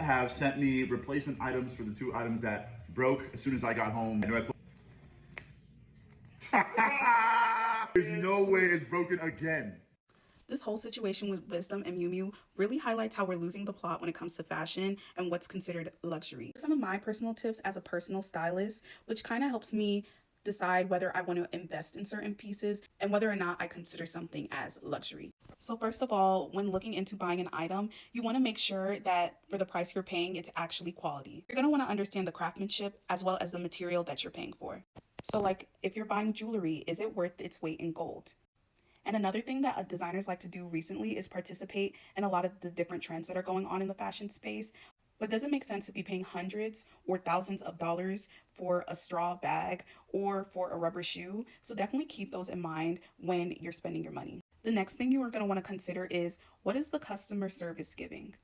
have sent me replacement items for the 2 items that broke as soon as I got home. I know there's no way it's broken again. This whole situation with Wisdom and Miu Miu really highlights how we're losing the plot when it comes to fashion and what's considered luxury. Some of my personal tips as a personal stylist, which kind of helps me decide whether I want to invest in certain pieces and whether or not I consider something as luxury. So first of all, when looking into buying an item, you want to make sure that for the price you're paying, it's actually quality. You're going to want to understand the craftsmanship as well as the material that you're paying for. So like if you're buying jewelry, is it worth its weight in gold? And another thing that designers like to do recently is participate in a lot of the different trends that are going on in the fashion space. But does it make sense to be paying hundreds or thousands of dollars for a straw bag or for a rubber shoe? So definitely keep those in mind when you're spending your money. The next thing you are going to want to consider is, what is the customer service giving?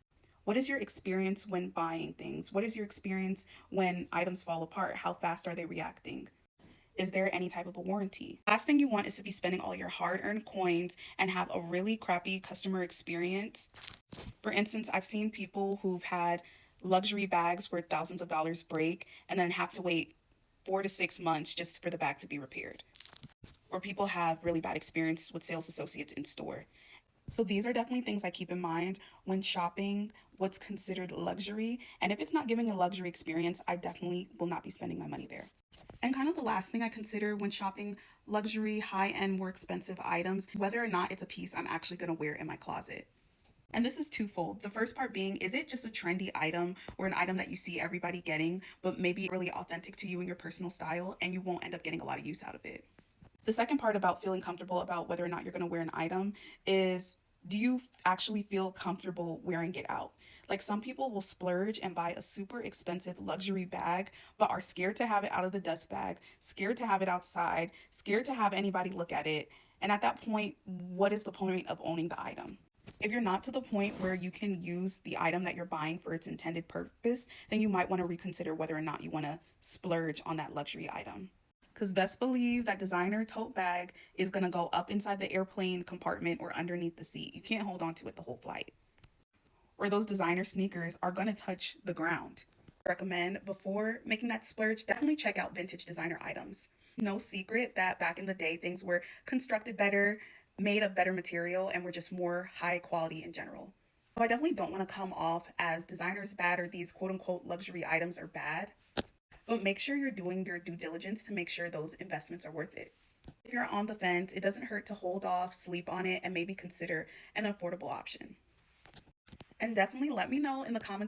What is your experience when buying things? What is your experience when items fall apart? How fast are they reacting? Is there any type of a warranty? Last thing you want is to be spending all your hard-earned coins and have a really crappy customer experience. For instance, I've seen people who've had luxury bags where thousands of dollars break and then have to wait 4 to 6 months just for the bag to be repaired. Or people have really bad experience with sales associates in store. So these are definitely things I keep in mind when shopping what's considered luxury. And if it's not giving a luxury experience, I definitely will not be spending my money there. And kind of the last thing I consider when shopping luxury, high-end, more expensive items, whether or not it's a piece I'm actually going to wear in my closet. And this is twofold. The first part being, is it just a trendy item or an item that you see everybody getting, but maybe really authentic to you and your personal style, and you won't end up getting a lot of use out of it? The second part about feeling comfortable about whether or not you're going to wear an item is, do you actually feel comfortable wearing it out? Like some people will splurge and buy a super expensive luxury bag, but are scared to have it out of the dust bag, scared to have it outside, scared to have anybody look at it. And at that point, what is the point of owning the item? If you're not to the point where you can use the item that you're buying for its intended purpose, then you might want to reconsider whether or not you want to splurge on that luxury item. Because best believe that designer tote bag is going to go up inside the airplane compartment or underneath the seat. You can't hold on to it the whole flight. Or those designer sneakers are going to touch the ground. I recommend before making that splurge, definitely check out vintage designer items. No secret that back in the day, things were constructed better, made of better material, and were just more high quality in general. So I definitely don't want to come off as designers bad or these quote unquote luxury items are bad. But make sure you're doing your due diligence to make sure those investments are worth it. If you're on the fence, it doesn't hurt to hold off, sleep on it, and maybe consider an affordable option. And definitely let me know in the comments